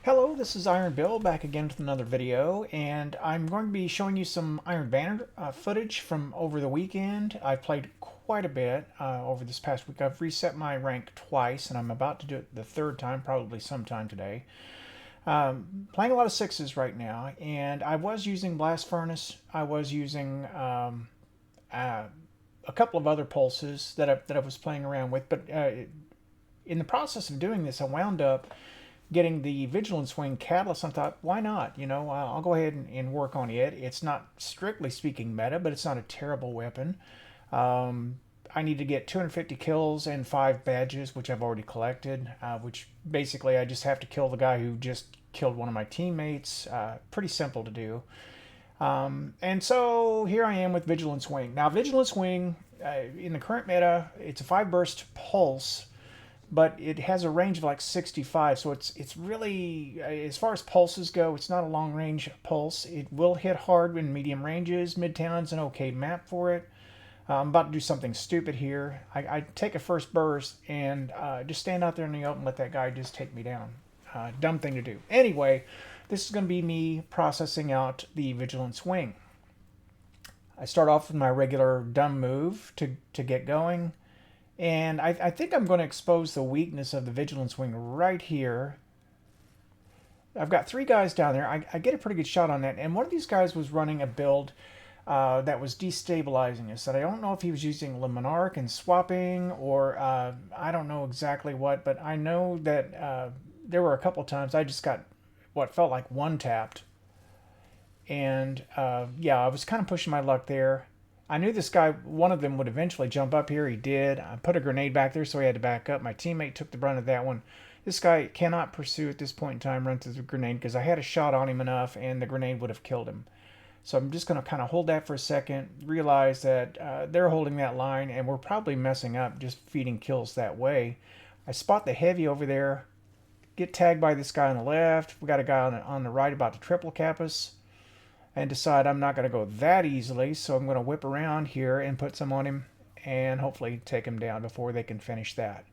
Hello, this is Iron Bill back again with another video, and I'm going to be showing you some Iron Banner footage from over the weekend. I played quite a bit over this past week. I've reset my rank twice, and I'm about to do it the third time, probably sometime today. Playing a lot of sixes right now, and I was using Blast Furnace. I was using uh, a couple of other pulses that I was playing around with, but in the process of doing this, I wound up getting the Vigilance Wing Catalyst. I thought, why not? I'll go ahead and work on it. It's not strictly speaking meta, but it's not a terrible weapon. I need to get 250 kills and 5 badges, which I've already collected, which basically I just have to kill the guy who just killed one of my teammates. Pretty simple to do. And so here I am with Vigilance Wing. Now, Vigilance Wing, in the current meta, it's a 5 burst pulse, but it has a range of like 65, so it's really, as far as pulses go, it's not a long range pulse. It will hit hard in medium ranges. Midtown's an okay map for it. I'm about to do something stupid here. I take a first burst and just stand out there in the open and let that guy just take me down. Dumb thing to do. Anyway, this is going to be me processing out the Vigilance Wing. I start off with my regular dumb move to get going. And I think I'm going to expose the weakness of the Vigilance Wing right here. I've got 3 guys down there. I get a pretty good shot on that. And one of these guys was running a build that was destabilizing us. And I don't know if he was using Le Monarch and swapping, or I don't know exactly what. But I know that there were a couple times I just got what felt like one-tapped. And yeah, I was kind of pushing my luck there. I knew this guy, one of them would eventually jump up here. He did. I put a grenade back there, so he had to back up. My teammate took the brunt of that one. This guy cannot pursue at this point in time, run through the grenade, because I had a shot on him enough, and the grenade would have killed him. So I'm just going to kind of hold that for a second, realize that they're holding that line, and we're probably messing up just feeding kills that way. I spot the heavy over there, get tagged by this guy on the left. We got a guy on the right about to triple cap us, and decide I'm not going to go that easily, so I'm going to whip around here and put some on him and hopefully take him down before they can finish that.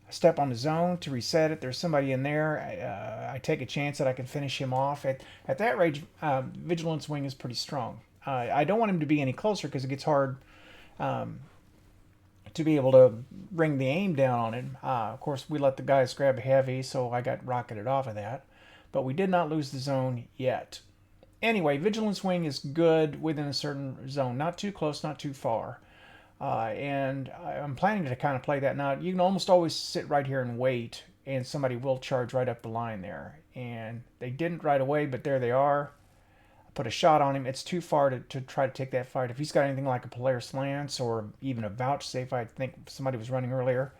I step on the zone to reset it. There's somebody in there. I take a chance that I can finish him off. At that range, Vigilance Wing is pretty strong. I don't want him to be any closer because it gets hard to be able to bring the aim down on him. Of course, we let the guys grab heavy, so I got rocketed off of that. But we did not lose the zone yet. Anyway, Vigilance Wing is good within a certain zone. Not too close, not too far. And I'm planning to kind of play that. Now, you can almost always sit right here and wait, and somebody will charge right up the line there. And they didn't right away, but there they are. I put a shot on him. It's too far to try to take that fight. If he's got anything like a Polaris Lance or even a Vouchsafe, I think somebody was running earlier,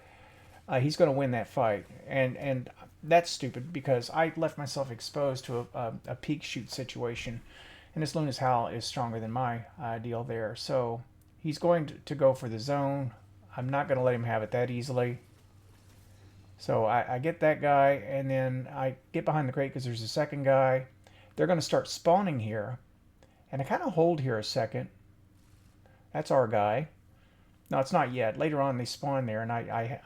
he's going to win that fight. And that's stupid because I left myself exposed to a peak shoot situation, and this Luna's Howl is stronger than my deal there. So he's going to go for the zone. I'm not going to let him have it that easily. So I get that guy, and then I get behind the crate because there's a second guy. They're going to start spawning here, and I kind of hold here a second. That's our guy. No, it's not yet. Later on, they spawn there, and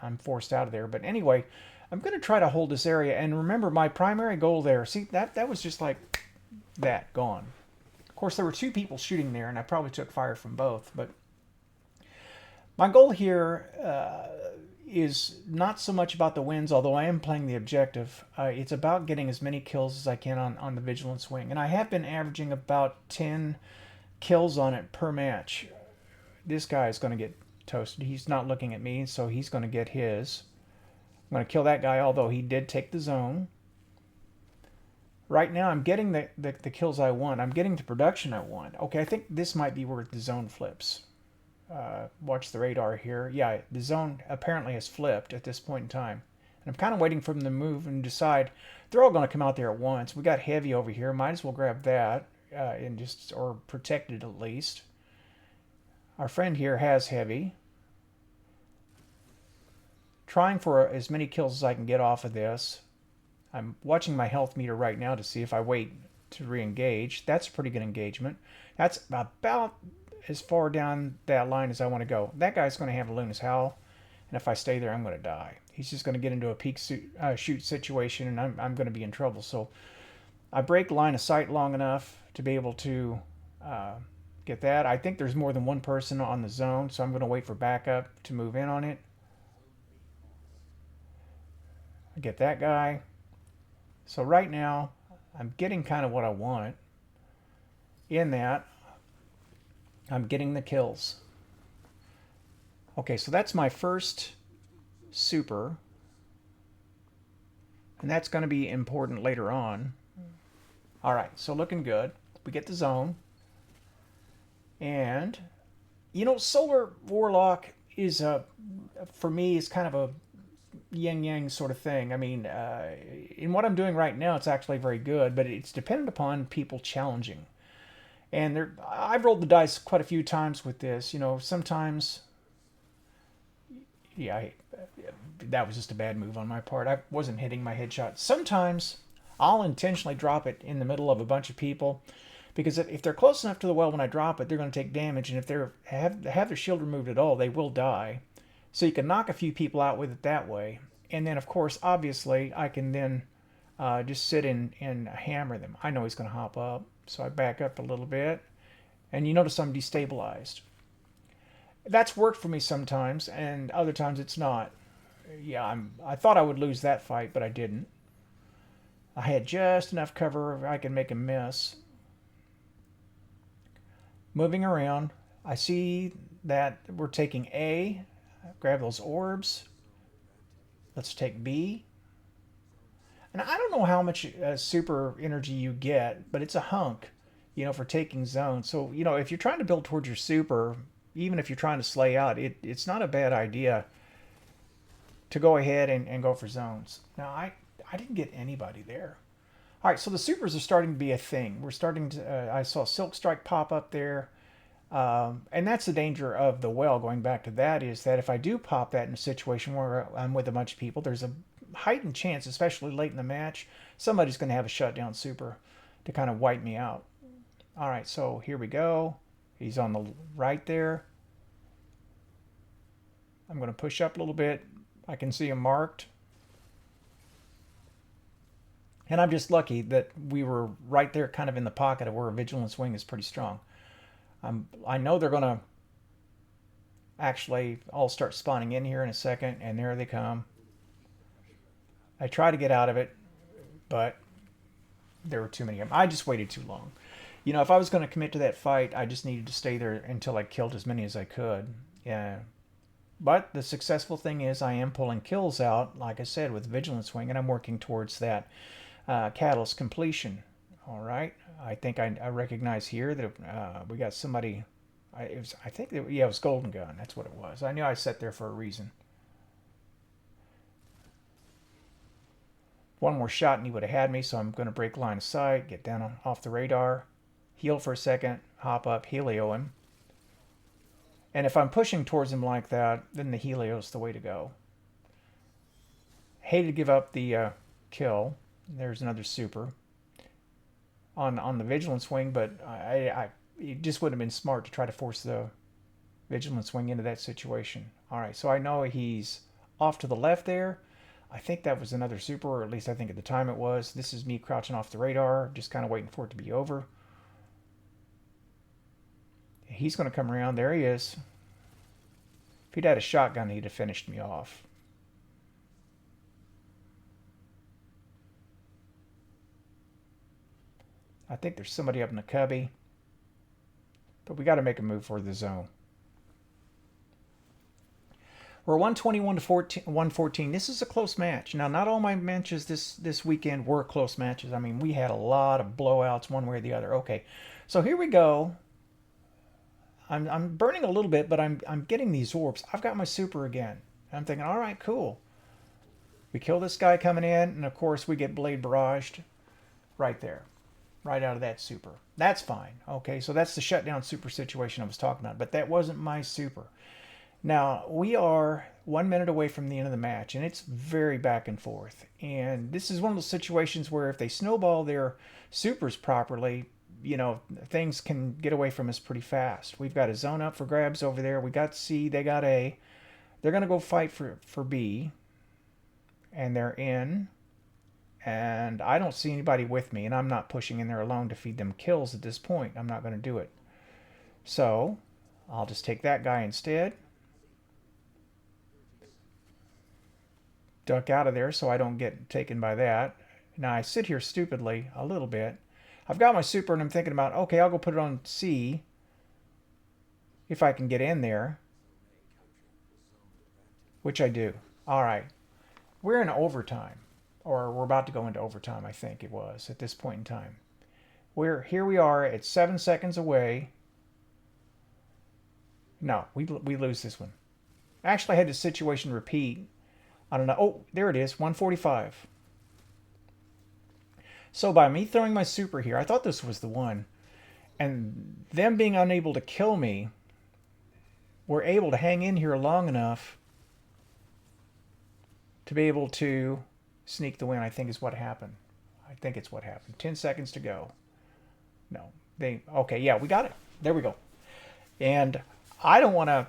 I'm forced out of there. But anyway, I'm going to try to hold this area. And remember, my primary goal there, see, that was just like that, gone. Of course, there were 2 people shooting there, and I probably took fire from both. But my goal here is not so much about the wins, although I am playing the objective. It's about getting as many kills as I can on the Vigilance Wing. And I have been averaging about 10 kills on it per match. This guy is going to get toasted. He's not looking at me, so he's going to get his. I'm going to kill that guy, although he did take the zone. Right now, I'm getting the kills I want. I'm getting the production I want. Okay, I think this might be where the zone flips. Watch the radar here. Yeah, the zone apparently has flipped at this point in time. And I'm kind of waiting for them to move and decide. They're all going to come out there at once. We got heavy over here. Might as well grab that and just, or protect it at least. Our friend here has heavy. Trying for as many kills as I can get off of this. I'm watching my health meter right now to see if I wait to re-engage. That's a pretty good engagement. That's about as far down that line as I want to go. That guy's going to have a Luna's Howl, and if I stay there, I'm going to die. He's just going to get into a peek shoot situation, and I'm going to be in trouble. So I break line of sight long enough to be able to get that. I think there's more than one person on the zone, so I'm going to wait for backup to move in on it. I get that guy. So right now, I'm getting kind of what I want. In that, I'm getting the kills. Okay, so that's my first super. And that's going to be important later on. All right, so looking good. We get the zone. And, you know, Solar Warlock is, for me, is kind of a yin-yang sort of thing. I mean, in what I'm doing right now, it's actually very good, but it's dependent upon people challenging. And I've rolled the dice quite a few times with this. You know, sometimes, yeah, that was just a bad move on my part. I wasn't hitting my headshot. Sometimes I'll intentionally drop it in the middle of a bunch of people, because if they're close enough to the well when I drop it, they're going to take damage, and if they have their shield removed at all, they will die. So you can knock a few people out with it that way. And then, of course, obviously, I can then just sit and hammer them. I know he's going to hop up, so I back up a little bit. And you notice I'm destabilized. That's worked for me sometimes, and other times it's not. Yeah, I thought I would lose that fight, but I didn't. I had just enough cover I can make him miss. Moving around, I see that we're taking A. Grab those orbs. Let's take B. And I don't know how much super energy you get, but it's a hunk, you know, for taking zones. So, you know, if you're trying to build towards your super, even if you're trying to slay out, it's not a bad idea to go ahead and go for zones. Now, I didn't get anybody there. All right, so the supers are starting to be a thing. We're starting to, I saw Silk Strike pop up there. And that's the danger of the well, going back to that, is that if I do pop that in a situation where I'm with a bunch of people, there's a heightened chance, especially late in the match, somebody's going to have a shutdown super to kind of wipe me out. All right, so here we go. He's on the right there. I'm going to push up a little bit. I can see him marked. And I'm just lucky that we were right there kind of in the pocket of where a Vigilance Wing is pretty strong. I know they're going to actually all start spawning in here in a second, and there they come. I try to get out of it, but there were too many of them. I just waited too long. You know, if I was going to commit to that fight, I just needed to stay there until I killed as many as I could. Yeah. But the successful thing is I am pulling kills out, like I said, with Vigilance Wing, and I'm working towards that catalyst completion. All right. I think I recognize here that we got somebody. It was Golden Gun. That's what it was. I knew I sat there for a reason. One more shot and he would have had me, so I'm going to break line of sight, get down off the radar, heal for a second, hop up, helio him. And if I'm pushing towards him like that, then the helio is the way to go. Hated to give up the kill. There's another super on the Vigilance Wing, but it just would have been smart to try to force the Vigilance Wing into that situation. All right, so I know he's off to the left there. I think that was another super, or at least I think at the time it was. This is me crouching off the radar, just kind of waiting for it to be over. He's going to come around. There he is. If he'd had a shotgun, he'd have finished me off. I think there's somebody up in the cubby. But we got to make a move for the zone. We're 121 to 114. This is a close match. Now, not all my matches this weekend were close matches. I mean, we had a lot of blowouts one way or the other. Okay, so here we go. I'm burning a little bit, but I'm getting these orbs. I've got my super again. I'm thinking, all right, cool. We kill this guy coming in, and of course we get blade barraged right there, right out of that super. That's fine. Okay, so that's the shutdown super situation I was talking about, but that wasn't my super. Now, we are 1 minute away from the end of the match, and it's very back and forth. And this is one of those situations where if they snowball their supers properly, you know, things can get away from us pretty fast. We've got a zone up for grabs over there. We got C, they got A. They're going to go fight for B. and they're in, and I don't see anybody with me, and I'm not pushing in there alone to feed them kills at this point. I'm not going to do it. So I'll just take that guy instead. Duck out of there so I don't get taken by that. Now I sit here stupidly a little bit. I've got my super and I'm thinking about, okay, I'll go put it on C if I can get in there, which I do. All right. We're in overtime, or we're about to go into overtime, I think it was, at this point in time. Here we are at 7 seconds away. No, we lose this one. Actually, I had the situation repeat. I don't know. Oh, there it is, 145. So by me throwing my super here, I thought this was the one, and them being unable to kill me, were able to hang in here long enough to be able to sneak the win, I think is what happened. I think it's what happened. 10 seconds to go. No, okay, yeah, we got it. There we go. And I don't want to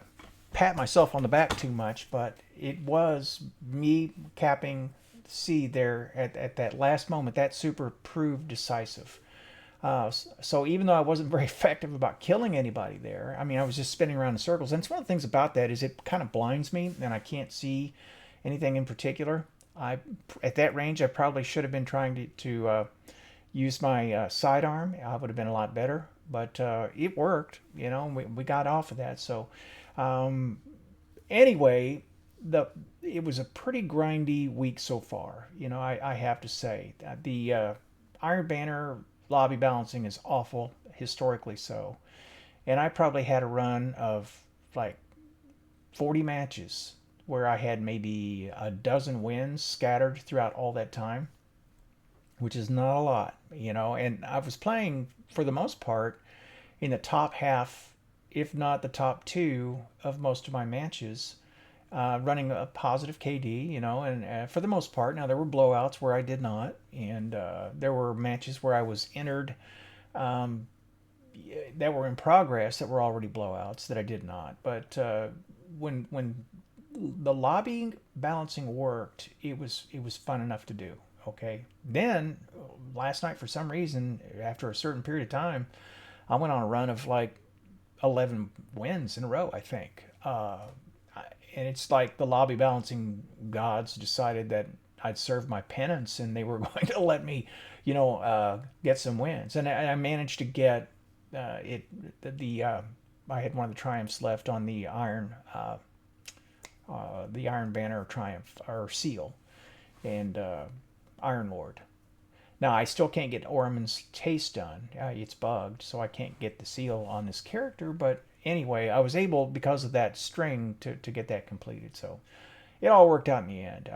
pat myself on the back too much, but it was me capping C there at that last moment. That super proved decisive. So even though I wasn't very effective about killing anybody there, I mean, I was just spinning around in circles. And it's one of the things about that is it kind of blinds me, and I can't see anything in particular. At that range, I probably should have been trying to use my sidearm. I would have been a lot better, but it worked. You know, we got off of that. So anyway, it was a pretty grindy week so far. You know, I have to say the Iron Banner lobby balancing is awful, historically so. And I probably had a run of like 40 matches where I had maybe a dozen wins scattered throughout all that time, which is not a lot, you know. And I was playing, for the most part, in the top half, if not the top two of most of my matches, running a positive KD, you know, and for the most part. Now, there were blowouts where I did not, and there were matches where I was entered that were in progress that were already blowouts that I did not. But when the lobby balancing worked, it was fun enough to do. Okay. Then last night, for some reason, after a certain period of time, I went on a run of like 11 wins in a row, I think. And it's like the lobby balancing gods decided that I'd served my penance and they were going to let me, you know, get some wins. And I managed to get I had one of the triumphs left on the Iron Banner Triumph or Seal, and Iron Lord. Now I still can't get Orman's Taste done. It's bugged, so I can't get the seal on this character. But anyway, I was able, because of that string, to get that completed. So it all worked out in the end.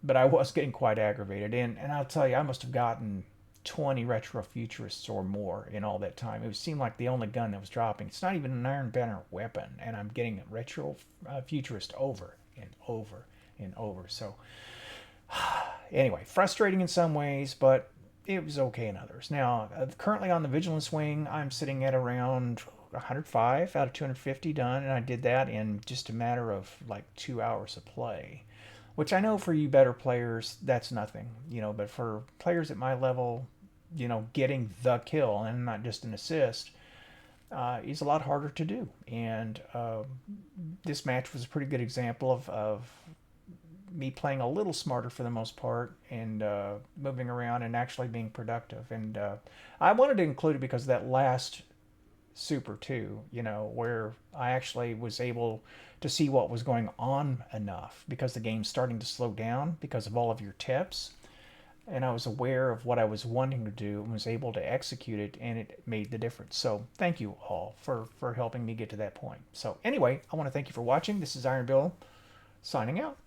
But I was getting quite aggravated, and I'll tell you, I must have gotten 20 retro futurists or more in all that time. It seemed like the only gun that was dropping. It's not even an Iron Banner weapon, and I'm getting a retro futurist over and over and over. So anyway, frustrating in some ways, but it was okay in others. Now, currently on the Vigilance Wing, I'm sitting at around 105 out of 250 done, and I did that in just a matter of like 2 hours of play, which I know for you better players, that's nothing, you know, but for players at my level, you know, getting the kill and not just an assist is a lot harder to do. And this match was a pretty good example of me playing a little smarter for the most part, and moving around and actually being productive. And I wanted to include it because of that last super too, you know, where I actually was able to see what was going on enough, because the game's starting to slow down because of all of your tips, and I was aware of what I was wanting to do and was able to execute it, and it made the difference. So thank you all for helping me get to that point. So anyway, I want to thank you for watching. This is Iron Bill signing out.